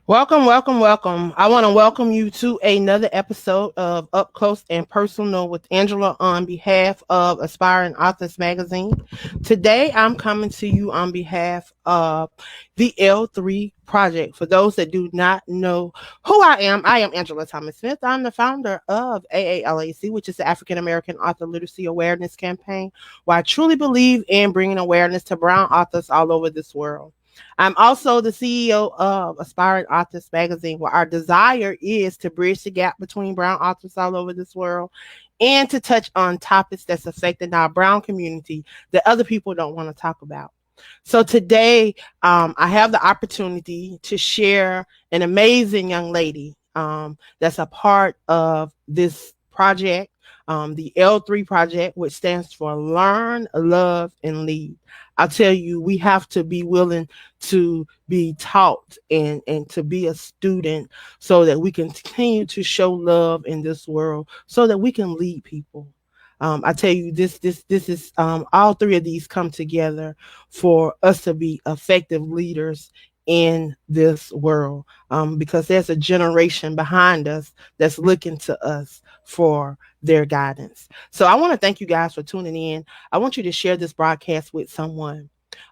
Welcome, welcome, welcome. I want to welcome you to another episode of Up Close and Personal with Angela on behalf of Aspiring Authors Magazine. Today, I'm coming to you on behalf of the L3 Project. For those that do not know who I am Angela Thomas Smith. I'm the founder of AAALAC, which is the African American Author Literacy Awareness Campaign, where I truly believe in bringing awareness to brown authors all over this world. I'm also the CEO of Aspiring Authors Magazine, where our desire is to bridge the gap between brown authors all over this world and to touch on topics that's affecting our brown community that other people don't want to talk about. So today, I have the opportunity to share an amazing young lady that's a part of this project, the L3 project, which stands for Learn, Love, and Lead. I'll tell you, we have to be willing to be taught and to be a student so that we can continue to show love in this world so that we can lead people. I tell you, this is all three of these come together for us to be effective leaders in this world, because there's a generation behind us that's looking to us for their guidance. So I want to thank you guys for tuning in. I want you to share this broadcast with someone.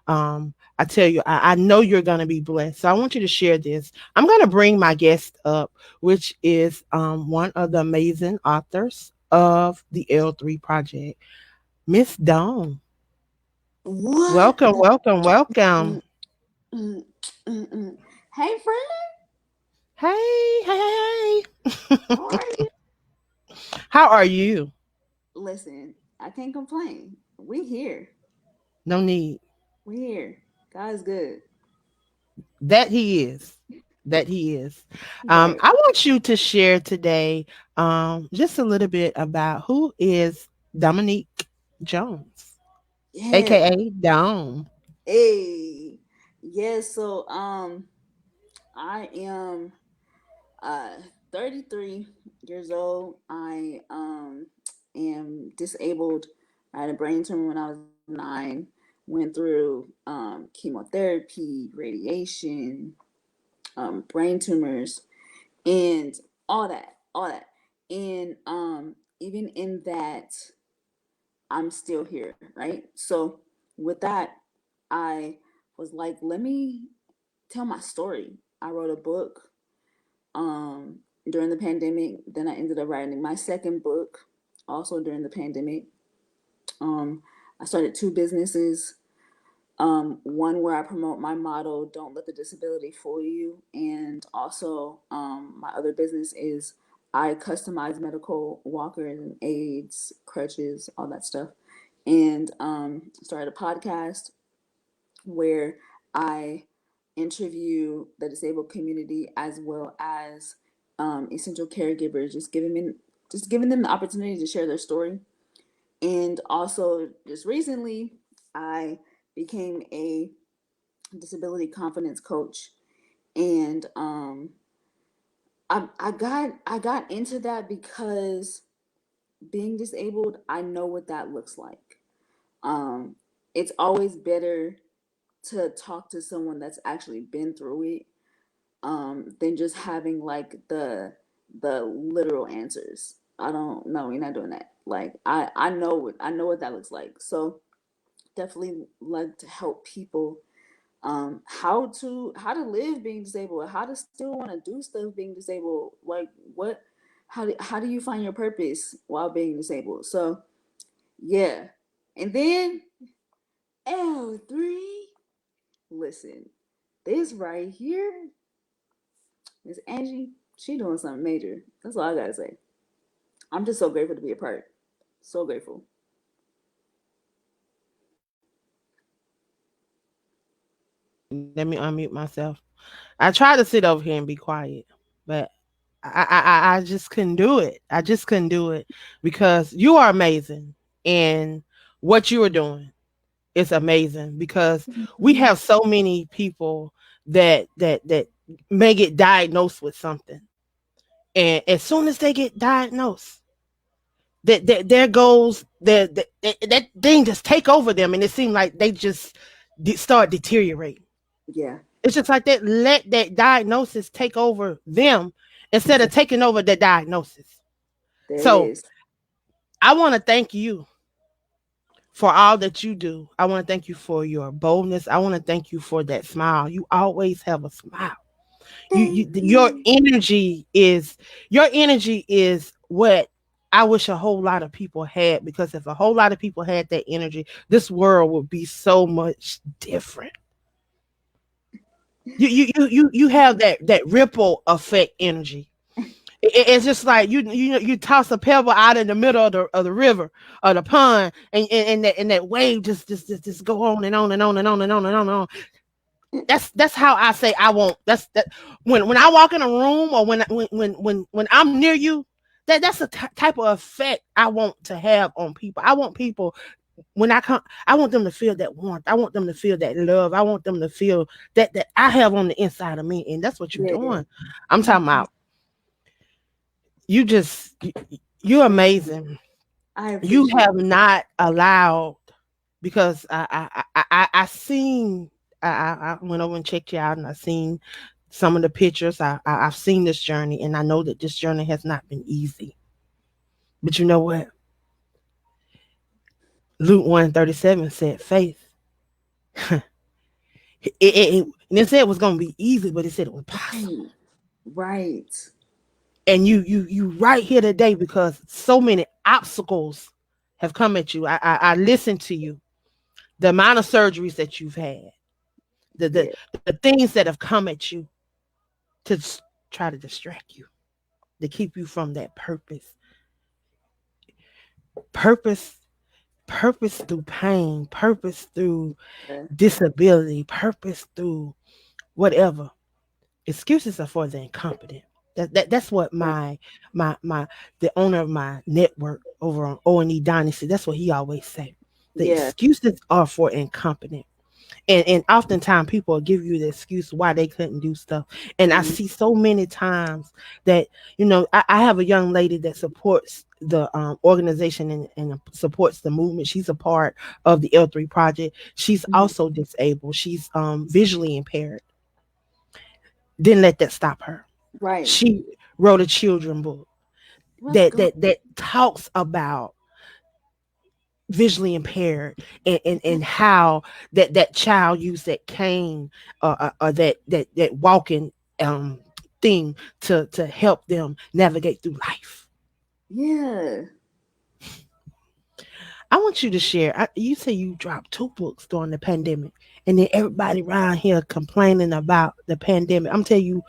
I tell you, I know you're going to be blessed. So I want you to share this. I'm going to bring my guest up, which is one of the amazing authors of the L3 Project, Miss Dawn. What? Welcome, welcome, welcome. Mm, mm, Hey, friend, Hey, hey, hey. how are you? How are you? Listen, I can't complain. We here. No need. We here. God's good. That he is. That he is. Right. I want you to share today just a little bit about who is Dominique Jones, Yeah. aka Dawn. Hey. Yeah, so I am 33 years old. I am disabled. I had a brain tumor when I was 9. Went through chemotherapy, radiation, brain tumors, and all that. And even in that, I'm still here, right? So with that, I was like, let me tell my story. I wrote a book during the pandemic. Then I ended up writing my second book also during the pandemic. Um, I started two businesses. One where I promote my motto, "Don't let the disability fool you," and also my other business is I customize medical walkers and aids, crutches, all that stuff, and started a podcast where I interview the disabled community as well as essential caregivers, just giving them the opportunity to share their story. And also, just recently, I became a disability confidence coach, and I got into that because being disabled, I know what that looks like. Um, it's always better to talk to someone that's actually been through it, than just having like the literal answers. I don't know. We're not doing that. Like I know what that looks like. So definitely like to help people how to live being disabled, how to still want to do stuff being disabled, like what how do you find your purpose while being disabled. So yeah. And then L3, listen, this right here, Miss Angie, she doing something major. That's all I gotta say. I'm just so grateful to be a part. So grateful. Let me unmute myself. I tried to sit over here and be quiet, but I just couldn't do it. I just couldn't do it because you are amazing, and what you are doing is amazing because we Mhm. have so many people that may get diagnosed with something, and as soon as they get diagnosed, that there goes that thing just take over them, and it seems like they just start deteriorating. Yeah. It's just like that. Let that diagnosis take over them instead of taking over the diagnosis. There it So is. I want to thank you for all that you do. I want to thank you for your boldness. I want to thank you for that smile. You always have a smile. Thank Your you. energy is what I wish a whole lot of people had, because if a whole lot of people had that energy, this world would be so much different. You have that ripple effect energy. It's just like you toss a pebble out in the middle of the river or the pond, and that wave just go on and on and on and on and on and on and on. That's how I say I want. That's that when I walk in a room, or when I'm near you, that's the type of effect I want to have on people. I want people, when I come, I want them to feel that warmth. I want them to feel that love. I want them to feel that I have on the inside of me, and that's what you're Yeah. doing. I'm talking about you. You're Thank you. amazing. I You appreciate have not allowed, because I seen, I went over and checked you out, and I seen some of the pictures. I've seen this journey, and I know that this journey has not been easy. But you know what? Luke 1:37 said faith. It didn't say it was going to be easy, but it said it was it. possible. Right. Right. And you right here today because so many obstacles have come at you. I listened to you. The amount of surgeries that you've had, Yeah. the things that have come at you to try to distract you, to keep you from that purpose, purpose through pain, purpose through Yeah. disability, purpose through whatever. Excuses are for the incompetent. That's what Right. my the owner of my network over on O.N.E Dynasty. That's what he always say. The Yeah. excuses are for incompetent. And oftentimes people will give you the excuse why they couldn't do stuff. And I Mhm. see so many times that, I have a young lady that supports the organization, and supports the movement. She's a part of the L.E.A.R.N project. She's Mhm. also disabled. She's visually impaired. Didn't let that stop her. Right. She wrote a children book Let's that go. talks about visually impaired, and how that child used that cane, or that walking um thing to help them navigate through life. Yeah. I want you to share. You say you dropped two books during the pandemic, and then everybody around here complaining about the pandemic. I'm telling you,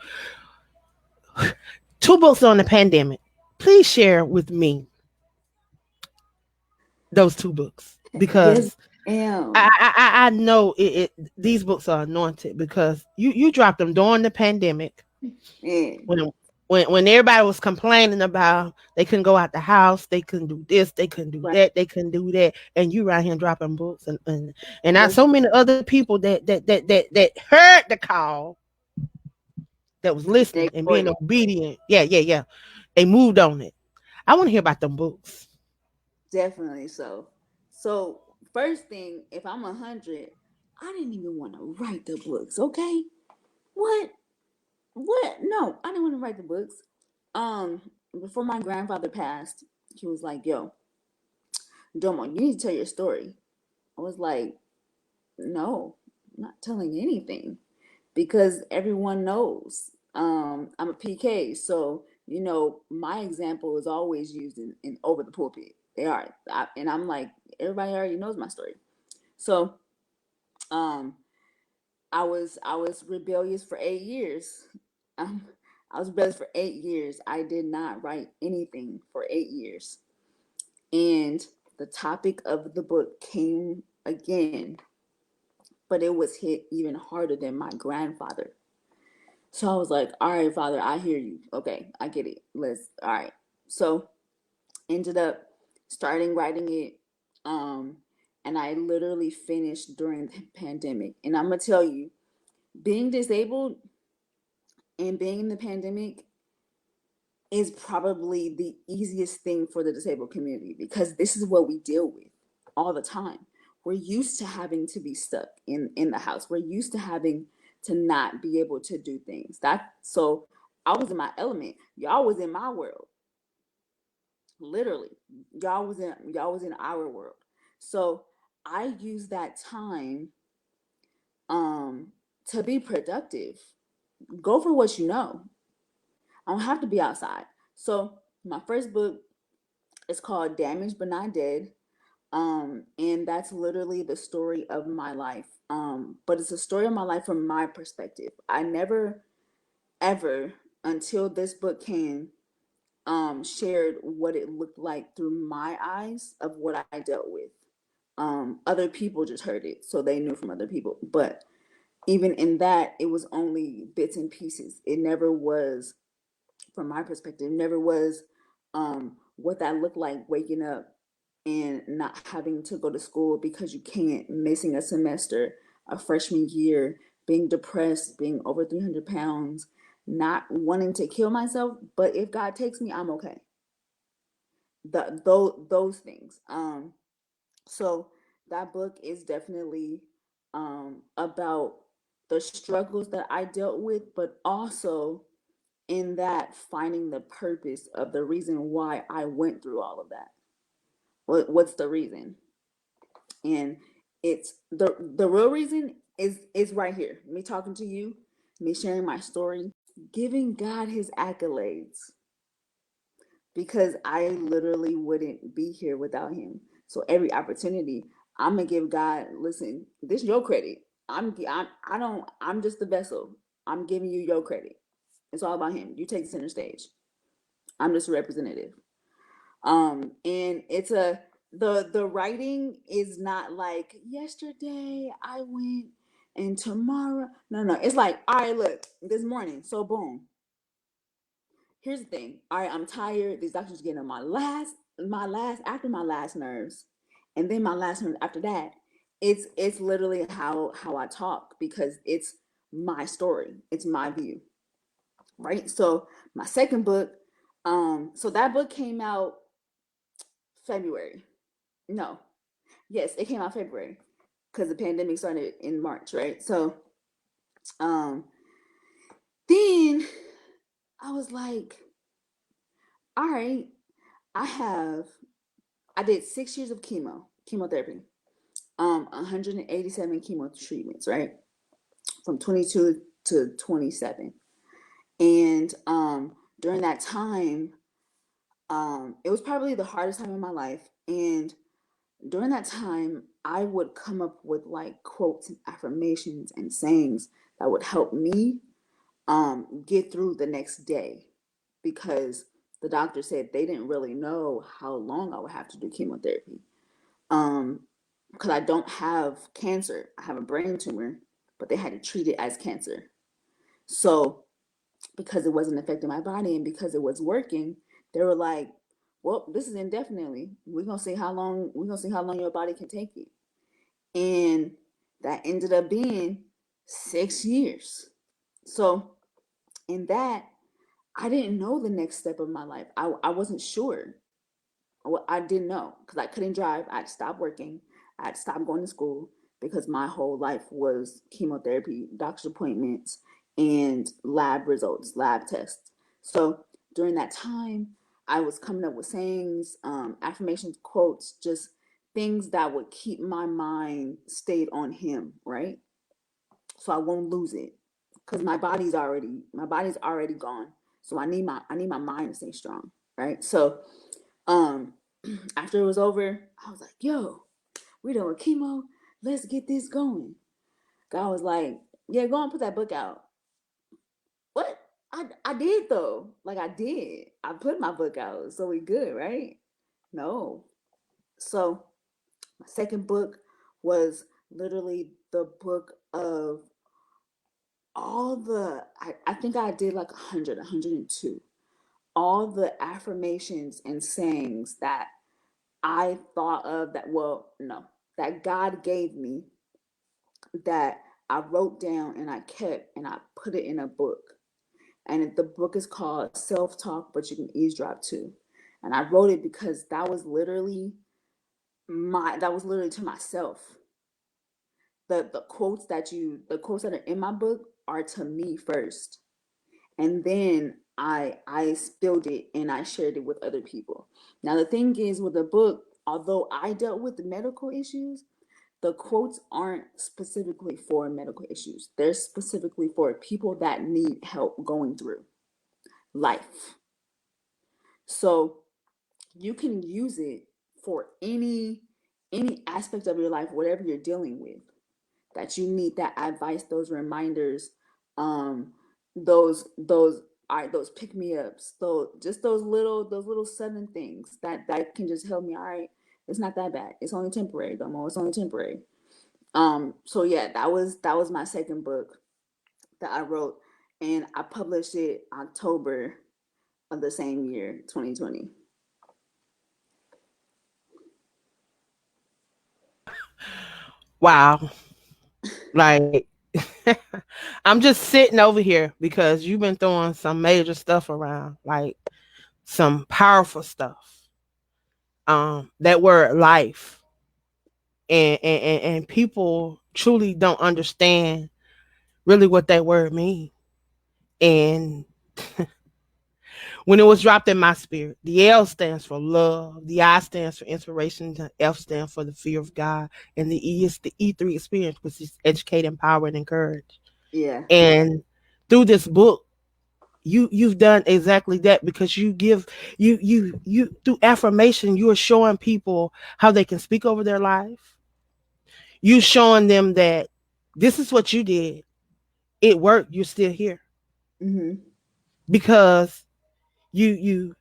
two books on the pandemic. Please share with me those two books, Yes, because ma'am. I know these books are anointed, because you dropped them during the pandemic, Man. when when everybody was complaining about they couldn't go out the house, they couldn't do this, they couldn't do Right. that, they couldn't do that, and you right here dropping books, and not Let's so go. many other people that heard the call, that was They listening and being ignored it. obedient. Yeah, yeah, yeah. They moved on it. I want to hear about them books. Definitely so. So first thing, if I'm 100, I didn't even want to write the books. Okay. What? What? No, I didn't want to write the books. Um, Before my grandfather passed, he was like, "Yo, Domo, you need to tell your story." I was like, "No, I'm not telling anything because everyone knows. I'm a PK, so my example is always used in over the pulpit. They are, and I'm like, everybody already knows my story. So, um, I was rebellious for 8 years. Um, I was rebellious for 8 years. I did not write anything for 8 years. And the topic of the book came again, but it was hit even harder than my grandfather. So I was like, all right, Father, I hear you. Okay, I get it. All right. So ended up starting writing it. Um, and I literally finished during the pandemic. And I'm going to tell you, being disabled and being in the pandemic is probably the easiest thing for the disabled community because this is what we deal with all the time. We're used to having to be stuck in the house. We're used to having to not be able to do things. So I was in my element. Y'all was in my world. Literally. Y'all was in our world. So I used that time um to be productive. Go for what you know. I don't have to be outside. So my first book is called Damaged but Not Dead. And that's literally the story of my life. But it's a story of my life from my perspective. I never ever until this book came shared what it looked like through my eyes of what I dealt with. Other people just heard it, so they knew from other people. But even in that, it was only bits and pieces. It never was, from my perspective, never was what that looked like waking up and not having to go to school because you can't, missing a semester, a freshman year, being depressed, being over 300 pounds, not wanting to kill myself. But if God takes me, I'm okay. Those things. So that book is definitely about the struggles that I dealt with, but also in that finding the purpose of the reason why I went through all of that. What's the reason? And it's the real reason is right here. Me talking to you, me sharing my story, giving God his accolades, because I literally wouldn't be here without him. So every opportunity, I'm gonna give God, listen, this is your credit. I'm just the vessel. I'm giving you your credit. It's all about him. You take the center stage. I'm just a representative. And it's the writing is not like yesterday I went and tomorrow. No. It's like, all right, look, this morning. So boom. Here's the thing. All right, I'm tired. These doctors getting on after my last nerves, and then my last nerves after that. It's literally how I talk, because it's my story. It's my view, right? So my second book, so that book came out February. No, yes, it came out February because the pandemic started in March, right? So, um, then I was like, all right, I have I did 6 years of chemotherapy, 187 chemo treatments, right? From 22 to 27. And during that time, it was probably the hardest time in my life. And during that time, I would come up with like quotes and affirmations and sayings that would help me get through the next day, because the doctor said they didn't really know how long I would have to do chemotherapy. Um, because I don't have cancer. I have a brain tumor, but they had to treat it as cancer. So because it wasn't affecting my body and because it was working, they were like, well, this is indefinitely. We're gonna see how long your body can take it. And that ended up being 6 years. So in that, I didn't know the next step of my life. I wasn't sure. I didn't know because I couldn't drive. I had to stop working. I had to stop going to school because my whole life was chemotherapy, doctor's appointments, and lab results, lab tests. So during that time, I was coming up with sayings, affirmations, quotes, just things that would keep my mind stayed on him, right? So I won't lose it because my body's already gone. So I need my mind to stay strong, right? So um, after it was over, I was like, yo, we done with chemo. Let's get this going. God was like, yeah, go and put that book out. What? I did though. Like I did. I put my book out. So we good, right? No. So my second book was literally the book of I think I did like 102. All the affirmations and sayings that I thought of, that, well, no, that God gave me, that I wrote down and I kept and I put it in a book. And the book is called Self Talk, but You Can Eavesdrop Too. And I wrote it because that was literally to myself. the quotes that are in my book are to me first, and then I spilled it and I shared it with other people. Now the thing is with the book, although I dealt with the medical issues, the quotes aren't specifically for medical issues. They're specifically for people that need help going through life. So you can use it for any aspect of your life, whatever you're dealing with, that you need that advice, those reminders, um, those all right, those pick me ups, those little sudden things that can just help me. All right, it's not that bad. It's only temporary, Domo. It's only temporary. So yeah, that was my second book that I wrote, and I published it October of the same year, 2020. Wow. Like I'm just sitting over here because you've been throwing some major stuff around, like some powerful stuff. That word life, and people truly don't understand really what that word means. And when it was dropped in my spirit, the L stands for love, the I stands for inspiration, the F stands for the fear of God, and the E is the E3 experience, which is educate, empower, and encourage. Yeah. And through this book, you've done exactly that, because you through affirmation, you are showing people how they can speak over their life. You showing them that this is what you did, it worked, you're still here, Mhm. because you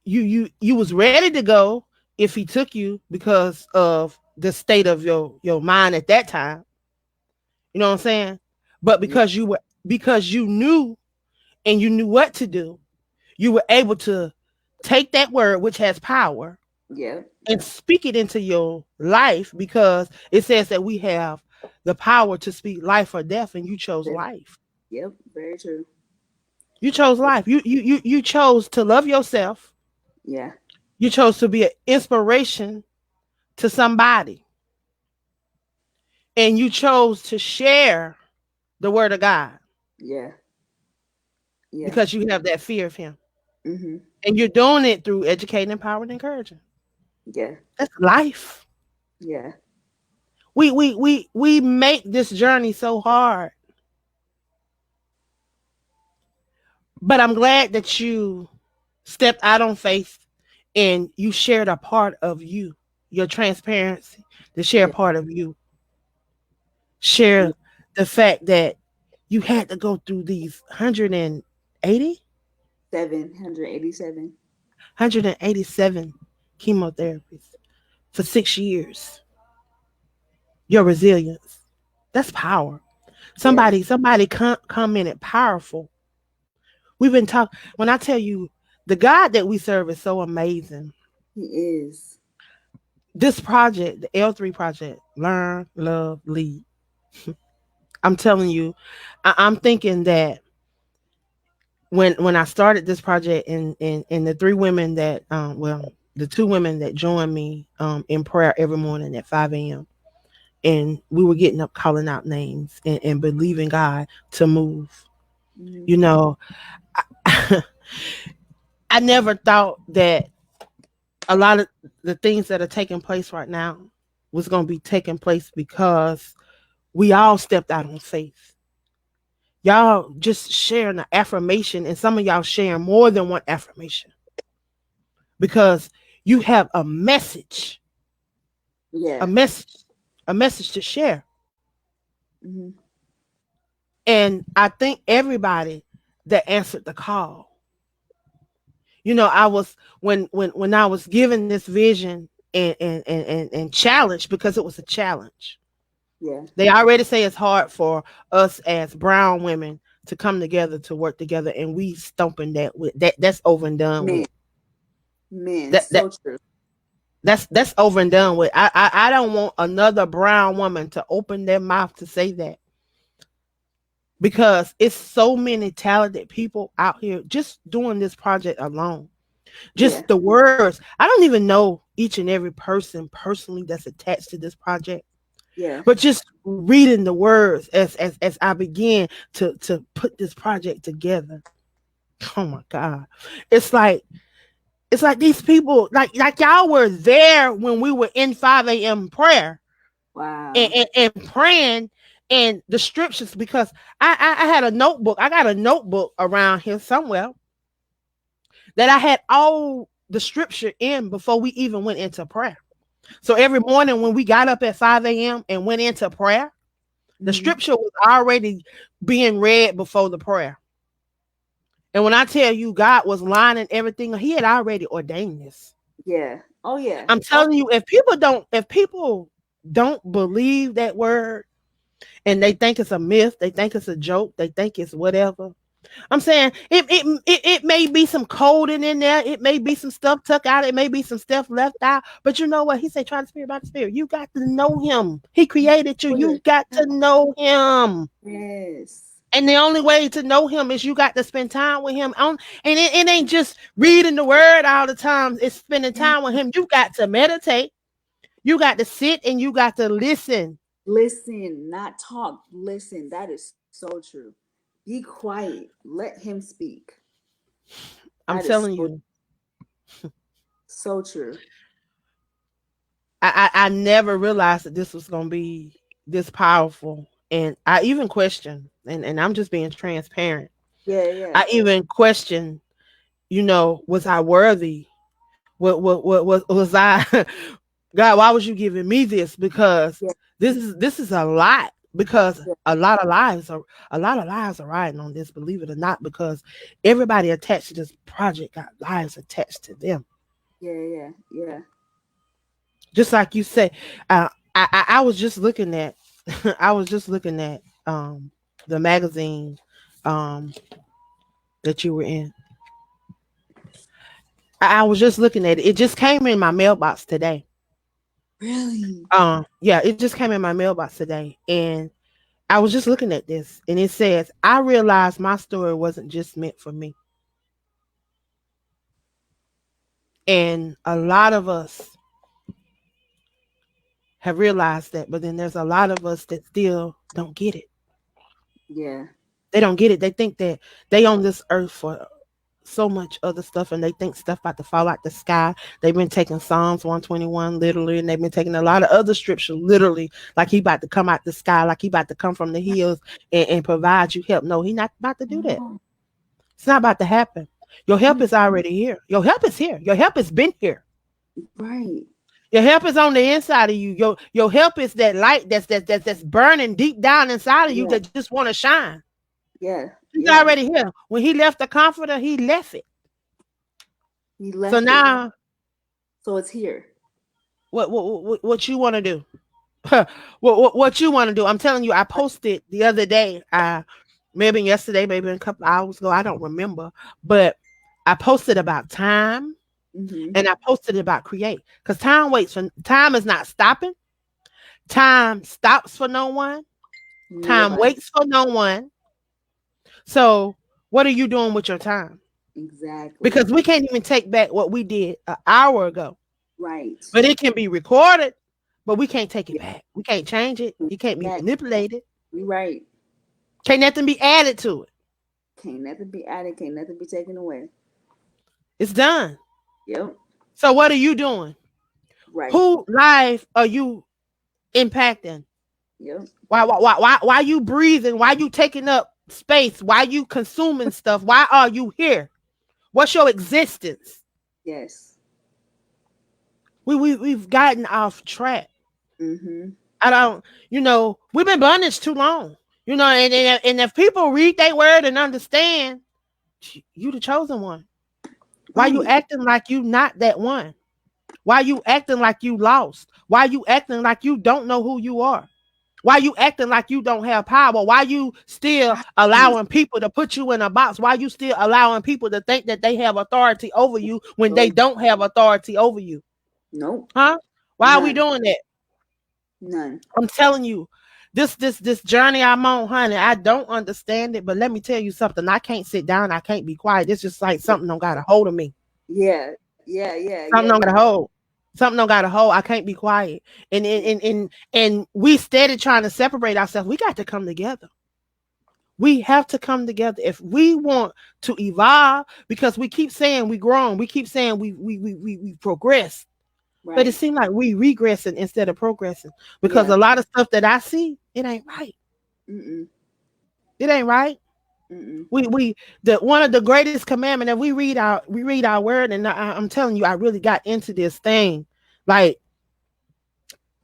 you you was ready to go if he took you because of the state of your mind at that time. You know what I'm saying? But Yeah. because you knew, and you knew what to do, you were able to take that word which has power Yeah. and speak it into your life, because it says that we have the power to speak life or death, and you chose Def- life. Yep. Very true. You chose life. You chose to love yourself. Yeah. You chose to be an inspiration to somebody, and you chose to share the word of God Yeah. Yeah. because you have that fear of him. Mhm. And you're doing it through educating, empowering, encouraging. Yeah. That's life. Yeah. We make this journey so hard. But I'm glad that you stepped out on faith and you shared a part of you, your transparency, to share a Yeah. part of you. Yeah. Share the fact that you had to go through these 180, 787. 187 chemotherapies for 6 years. Your resilience. That's power. Yeah. Somebody commented powerful. We've been talking, when I tell you the God that we serve is so amazing. He is. This project, the L3 project, learn, love, lead. I'm telling you, I'm thinking that when I started this project, and the three women that the two women that joined me in prayer every morning at 5 a.m. and we were getting up calling out names and believing God to move. Mhm. You know, I, I never thought that a lot of the things that are taking place right now was going to be taking place because we all stepped out on faith. Y'all just sharing an affirmation, and some of y'all sharing more than one affirmation, because you have a Yeah. message, a message to share. Mhm. And I think everybody that answered the call, I was when I was given this vision and challenged, because it was a challenge. Yeah. They already say it's hard for us as brown women to come together to work together, and we stumping that with that. That's over and done Man. with. Man. That So true. that's over and done with. I don't want another brown woman to open their mouth to say that, because it's so many talented people out here just doing this project alone. Yeah. Just the words. I don't even know each and every person personally that's attached to this project, Yeah. but just reading the words as I began to put this project together. Oh my God. It's like it's like these people like y'all were there when we were in 5 a.m. prayer Wow. and praying and the scriptures because I had a notebook. I got a notebook around here somewhere that I had all the scripture in before we even went into prayer. So every morning when we got up at 5 a.m. and went into prayer, the Hmm. scripture was already being read before the prayer. And when I tell you God was lining everything, he had already ordained this. Yeah. Oh yeah. I'm Oh telling you, if people don't believe that word and they think it's a myth, they think it's a joke, they think it's whatever. I'm saying it may be some coding in there, it may be some stuff tucked out, it may be some stuff left out. But you know what? He said, try the spirit by the spirit. You got to know him. He created you. for You got yourself. to know him. Yes. And the only way to know him is you got to spend time with him. And it ain't just reading the word all the time. It's spending Yeah. time with him. You got to meditate. You got to sit and you got to listen. Listen, not talk. Listen. That is so true. Be quiet. Let him speak. I'm That is telling so you, so true. I never realized that this was gonna be this powerful. And I even questioned, and I'm just being transparent. Yeah. Yeah. I even questioned, was I worthy? What was I God, why was you giving me this? Because Yeah. this is a lot. Because Yeah. a lot of lives are riding on this, believe it or not, because everybody attached to this project got lives attached to them. Yeah. Yeah. Yeah. Just like you say, I was just looking at I was just looking at the magazine um that you were in. I was just looking at it. It just came in my mailbox today. Really? Yeah, it just came in my mailbox today, and I was just looking at this, and it says, "I realized my story wasn't just meant for me," and a lot of us have realized that, but then there's a lot of us that still don't get it. Yeah. They don't get it. They think that they on this earth for so much other stuff, and they think stuff about to fall out the sky. They've been taking Psalms 121 literally, and they've been taking a lot of other scripture literally, like he about to come out the sky, like he about to come from the hills and provide you help. No, he not about to do that. No. It's not about to happen. Your help Mm. is already here. Your help is here. Your help has been here. Right. Your help is on the inside of you. Your help is that light that's burning deep down inside of you Yeah. that just want to shine. Yeah. He's Yeah. already here. When he left the comforter, he left it. He So left it. now So it's here. what you want to do? what you want to do? I'm telling you, I posted the other day. Maybe yesterday, maybe a couple hours ago. I don't remember, but I posted about time Mm-hmm. and I posted about create because time is not stopping. Time stops for no one. Time Nobody. waits for no one. So what are you doing with your time? Exactly. Because we can't even take back what we did an hour ago. Right. But it can be recorded, but we can't take it Yeah. back. We can't change it. It can't be Back. manipulated. We right. Can't nothing be added to it. Can't nothing be added. Can't nothing be taken away. It's done. Yep. So what are you doing? Right. Who life are you impacting? Yep. Why you breathing? Why you taking up space? Why you consuming stuff? Why are you here? What's your existence? Yes. We've gotten off track. Mm-hmm. I don't, we've been bondage too long. And if people read their word and understand, you the chosen one. Why you Right. acting like you not that one? Why you acting like you lost? Why you acting like you don't know who you are? Why you acting like you don't have power? Why you still Right. allowing people to put you in a box? Why you still allowing people to think that they have authority over you when they Oh, don't have authority over you? nope. Huh? Why are we None. doing that? None. I'm telling you, this journey I'm on, honey, I don't understand it, but let me tell you something. I can't sit down. I can't be quiet. It's just like something don't got a hold of me. Yeah. Yeah. Yeah. Yeah. Something don't got a hold. Something don't got a hold. I can't be quiet. And we steady trying to separate ourselves. We got to come together. We have to come together if we want to evolve, because we keep saying we grown. We keep saying we progress. But it Right. seems like we regressing instead of progressing, because Yeah. a lot of stuff that I see, it ain't right. Mm-mm. It ain't right. Mm-mm. We the one of the greatest commandment that we read our word, and I'm telling you, I really got into this thing, like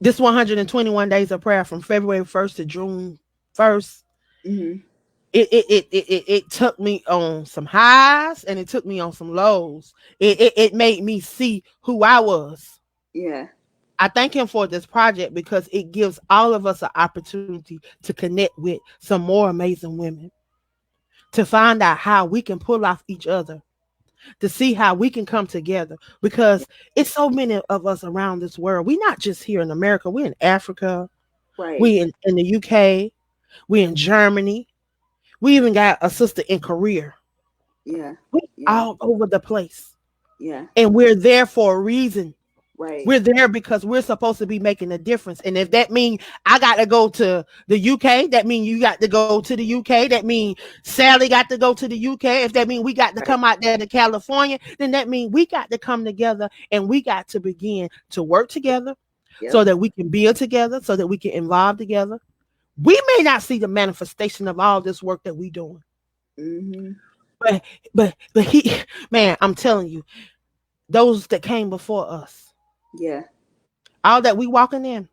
this 121 days of prayer from February 1st to June 1st. Mm-hmm. It took me on some highs and it took me on some lows. It made me see who I was. Yeah. I thank him for this project because it gives all of us an opportunity to connect with some more amazing women, to find out how we can pull off each other, to see how we can come together, because it's so many of us around this world. We not just here in America, we in Africa, Right. we in the UK, we in Germany, we even got a sister in Korea. Yeah. We Yeah. all over the place. Yeah. And we're there for a reason. Right. We're there because we're supposed to be making a difference. And if that means I got to go to the UK, that means you got to go to the UK. That means Sally got to go to the UK. If that means we got to Right. come out there to California, then that means we got to come together and we got to begin to work together so Yep. that we can build together, so that we can involve together. We may not see the manifestation of all this work that we doing, Mm-hmm. but but he, man, I'm telling you, those that came before us, Yeah. all that we walking in,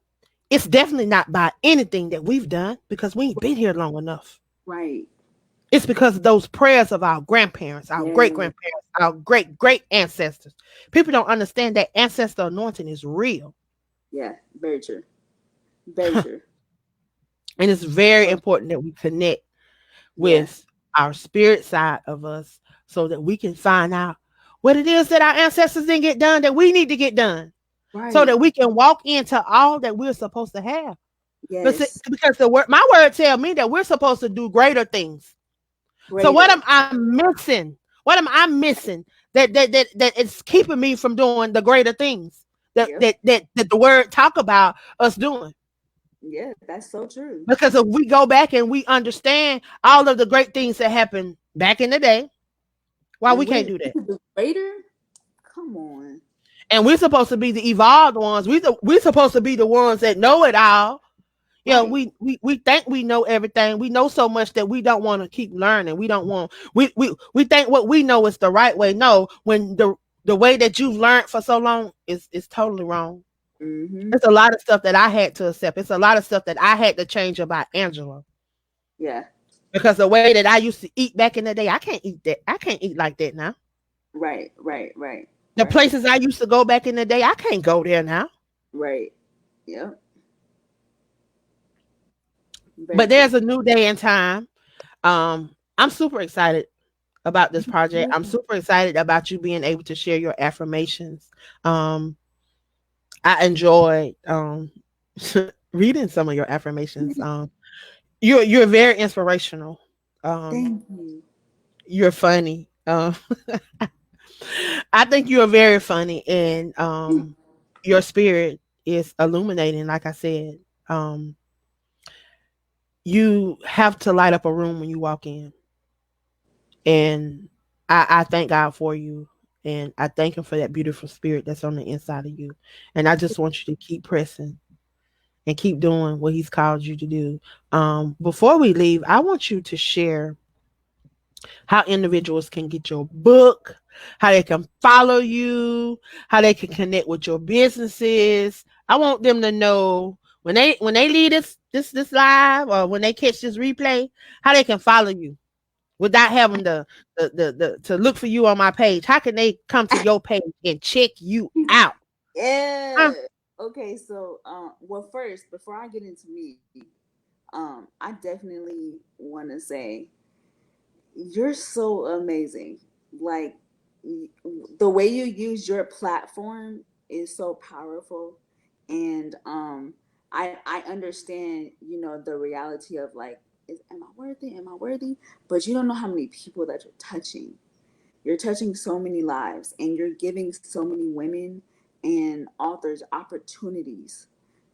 it's definitely not by anything that we've done, because we ain't been here long enough. Right. It's because of those prayers of our grandparents, our great Yeah. grandparents, our great ancestors. People don't understand that ancestor anointing is real. Yeah. Very true. Very true. And it's very So, important that we connect yeah. with our spirit side of us, so that we can find out what it is that our ancestors didn't get done that we need to get done, so Right. that we can walk into all that we're supposed to have. Yes. Because the word, my word tell me that we're supposed to do greater things. So what am Greater. I missing? What am I missing that it's keeping me from doing the greater things Yep. that the word talk about us doing? Yeah. That's so true. Because if we go back and we understand all of the great things that happened back in the day, why we And can't we do that? could do greater. Come on. And we're supposed to be the evolved ones. We're supposed to be the ones that know it all. Yeah, Right. we think we know everything. We know so much that we don't want to keep learning. We don't want we think what we know is the right way. No, when the way that you've learned for so long is totally wrong. Mm-hmm. It's a lot of stuff that I had to accept. It's a lot of stuff that I had to change about Angela. Yeah. Because the way that I used to eat back in the day, I can't eat that. I can't eat like that now. Right. Right. Right. The Right. places I used to go back in the day, I can't go there now. Right. Yep. Very But true. there's a new day and time. I'm super excited about this project. I'm super excited about you being able to share your affirmations. Um, I enjoyed reading some of your affirmations. You're very inspirational. Um, Thank you. you're funny. I think you're very funny, and your spirit is illuminating. Like I said, um, you have to light up a room when you walk in, and I thank God for you, and I thank Him for that beautiful spirit that's on the inside of you, and I just want you to keep pressing and keep doing what He's called you to do. Before we leave, I want you to share how individuals can get your book, how they can follow you, how they can connect with your businesses. I want them to know when they leave this live, or when they catch this replay, how they can follow you without having the to look for you on my page. How can they come to your page and check you out? Yeah. Huh? Okay, so well first, before I get into me, I definitely wanna say you're so amazing. Like the way you use your platform is so powerful. And I understand, the reality of like, am I worthy? Am I worthy? But you don't know how many people that you're touching. You're touching so many lives and you're giving so many women and authors opportunities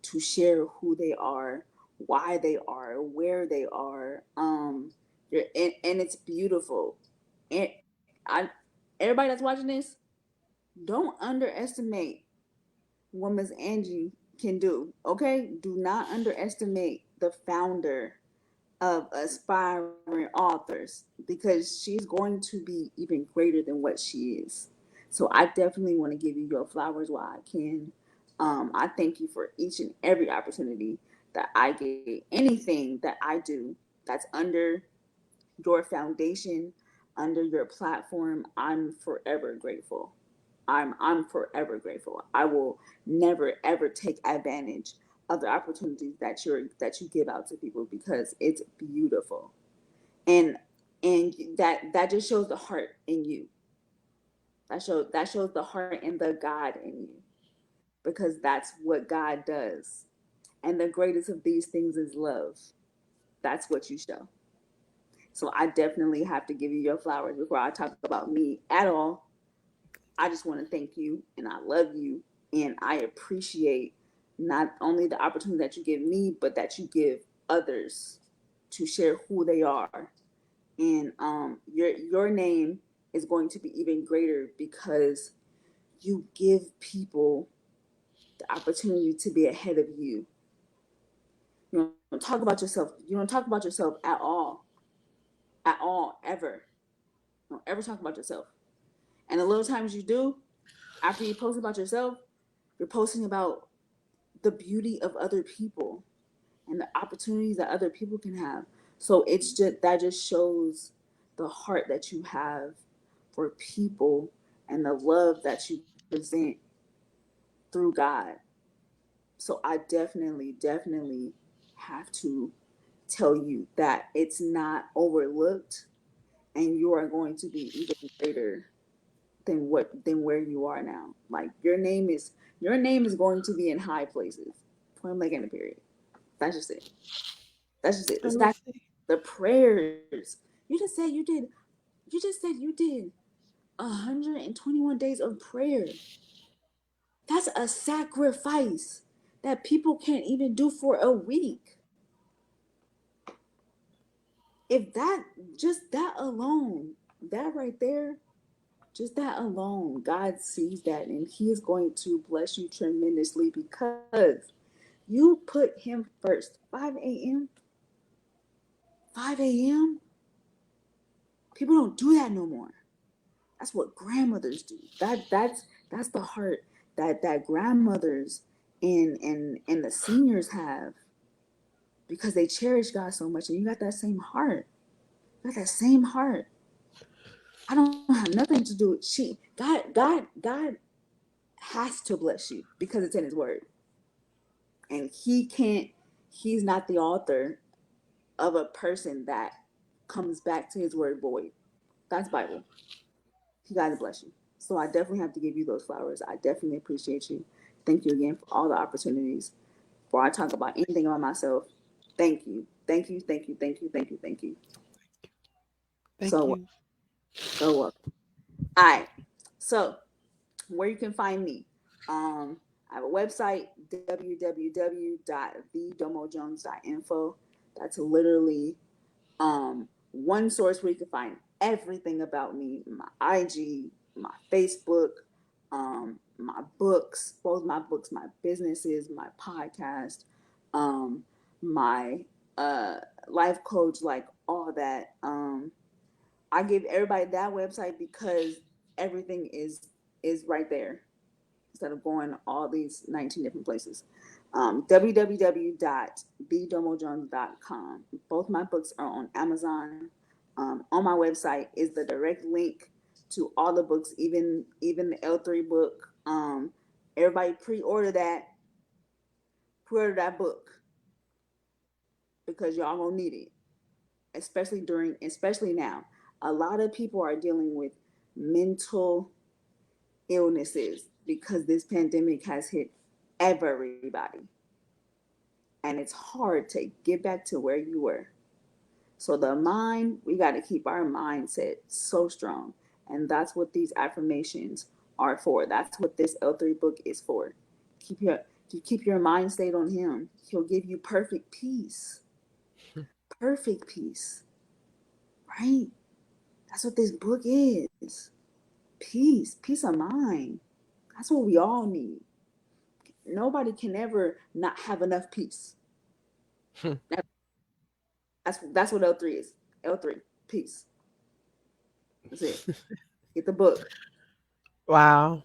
to share who they are, why they are, where they are. And it's beautiful. And I, everybody that's watching this, don't underestimate what Miss Angie can do. Okay, do not underestimate the founder of Aspiring Authors, because she's going to be even greater than what she is. So I definitely want to give you your flowers while I can. I thank you for each and every opportunity that I get. Anything that I do that's under your foundation, under your platform, I'm forever grateful. I'm forever grateful. I will never ever take advantage of the opportunities that you give out to people, because it's beautiful. And that just shows the heart in you. That shows the heart and the God in you, because that's what God does. And the greatest of these things is love. That's what you show. So I definitely have to give you your flowers before I talk about me at all. I just want to thank you, and I love you, and I appreciate not only the opportunity that you give me, but that you give others to share who they are. And your name is going to be even greater, because you give people the opportunity to be ahead of you. You don't talk about yourself. You don't talk about yourself at all, ever. Don't ever talk about yourself. And the little times you do, after you post about yourself, you're posting about the beauty of other people and the opportunities that other people can have. So it's just that just shows the heart that you have for people and the love that you present through God. So I definitely have to tell you that it's not overlooked, and you are going to be even greater than where you are now. Like your name is going to be in high places. Point blank in the period. That's just it. That's just it. The Let me sac, see. the prayers. You just said you did 121 days of prayer. That's a sacrifice that people can't even do for a week. If that, just that alone, that right there, just that alone, God sees that, and He is going to bless you tremendously, because you put Him first. 5 a.m., 5 a.m. People don't do that no more. That's what grandmothers do. That's the heart that grandmothers and the seniors have, because they cherish God so much, and you got that same heart. You got that same heart. I don't have nothing to do with God has to bless you because it's in His Word, and He can't. He's not the author of a person that comes back to His Word void. That's Bible. He got to bless you. So I definitely have to give you those flowers. I definitely appreciate you. Thank you again for all the opportunities. Before I talk about anything about myself, thank you. Thank you. Thank you. Thank you. Thank you. Thank you. Thank So, you. so welcome. All right. So, where you can find me. I have a website, www.thedomojones.info. That's literally one source where you can find everything about me: my IG, my Facebook, my books, both my books, my businesses, my podcast, my life coach, like all that. I give everybody that website because everything is right there, instead of going all these 19 different places. www.thedomojones.com. Both my books are on Amazon. On my website is the direct link to all the books, even the L.E.A.R.N book. Everybody pre-order that book, because y'all gonna need it, especially now. A lot of people are dealing with mental illnesses because this pandemic has hit everybody, and it's hard to get back to where you were. So the mind, we got to keep our mindset so strong, and that's what these affirmations are for. That's what this L3 book is for. Keep your to keep your mind stayed on him. He'll give you perfect peace. Perfect peace. Right? That's what this book is. Peace. Peace of mind. That's what we all need. Nobody can ever not have enough peace. That's what L3 is. L3. Peace. That's it. Get the book. Wow.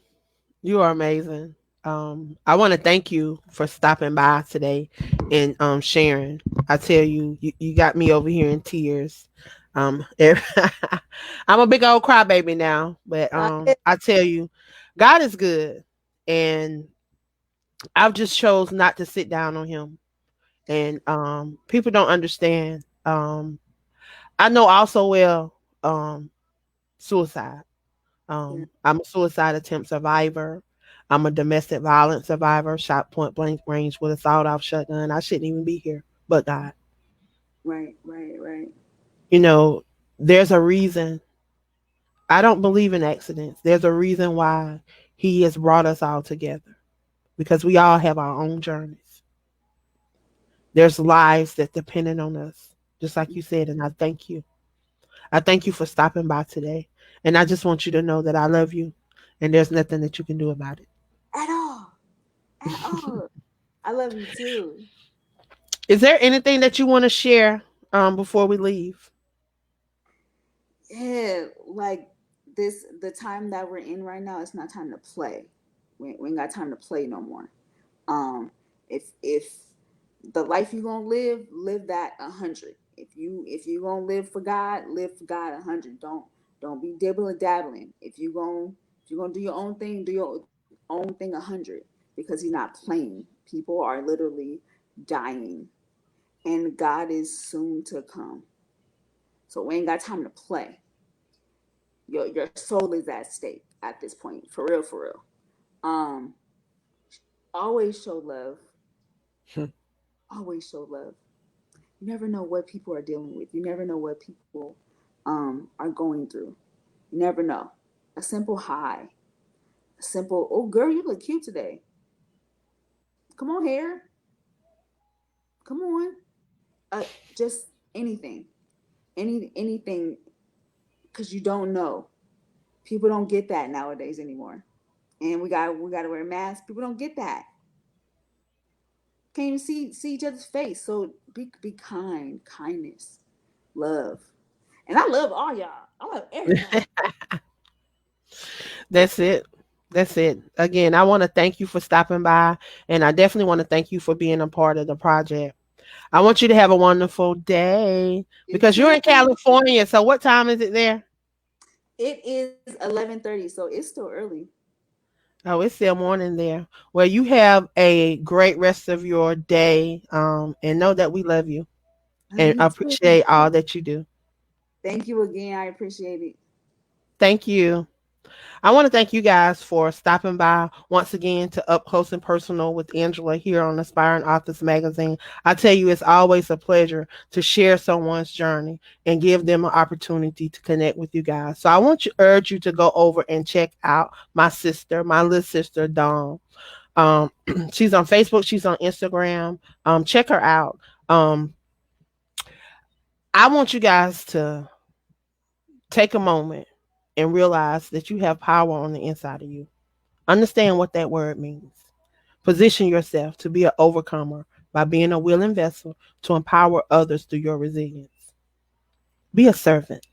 You are amazing. I want to thank you for stopping by today and sharing. I tell you, you got me over here in tears. I'm a big old crybaby now, but I tell you, God is good, and I've just chose not to sit down on Him. And people don't understand. I know also well suicide. Yeah. I'm a suicide attempt survivor. I'm a domestic violence survivor, shot point blank range with a sawed off shotgun. I shouldn't even be here, but God. Right, right, right. You know, there's a reason. I don't believe in accidents. There's a reason why He has brought us all together because we all have our own journeys. There's lives that dependent on us, just like you said, and I thank you. I thank you for stopping by today. And I just want you to know that I love you and there's nothing that you can do about it. At all. At all. I love you too. Is there anything that you want to share before we leave? Yeah, like this the time that we're in right now, it's not time to play. We ain't got time to play no more. If the life you gonna live, live that 100. If you gonna live for God 100. Don't be dibbling dabbling. If you gonna do your own thing, do your own thing 100, because He's not playing. People are literally dying, and God is soon to come. So we ain't got time to play. Your soul is at stake at this point, for real, for real. Um, always show love. Always show love. You never know what people are dealing with. You never know what people are going through. You never know. A simple hi, a simple oh girl, you look cute today. Come on, hair. Come on. Just anything, anything, because you don't know. People don't get that nowadays anymore, and we got to wear masks. People don't get that. Can't even see each other's face. So be kind, kindness, love, and I love all y'all. I love everybody. That's it. That's it. Again, I want to thank you for stopping by, and I definitely want to thank you for being a part of the project. I want you to have a wonderful day You because you're in too. California. So, what time is it there? It is 11:30, so it's still early. Oh, it's still morning there. Well, you have a great rest of your day, and know that we love you Love and you too. appreciate all that you do. Thank you again. I appreciate it. Thank you. I want to thank you guys for stopping by once again to Up Close and Personal with Angela here on Aspiring Authors Magazine. I tell you, it's always a pleasure to share someone's journey and give them an opportunity to connect with you guys. So I want to urge you to go over and check out my sister, my little sister, Dawn. Um, she's on Facebook, she's on Instagram. Check her out. Um, I want you guys to take a moment and realize that you have power on the inside of you. Understand what that word means. Position yourself to be an overcomer by being a willing vessel to empower others through your resilience. Be a servant.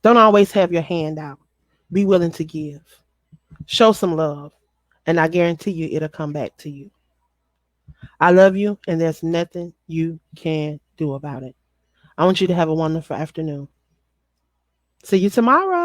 Don't always have your hand out. Be willing to give. Show some love, and I guarantee you it'll come back to you. I love you, and there's nothing you can do about it. I want you to have a wonderful afternoon. See you tomorrow.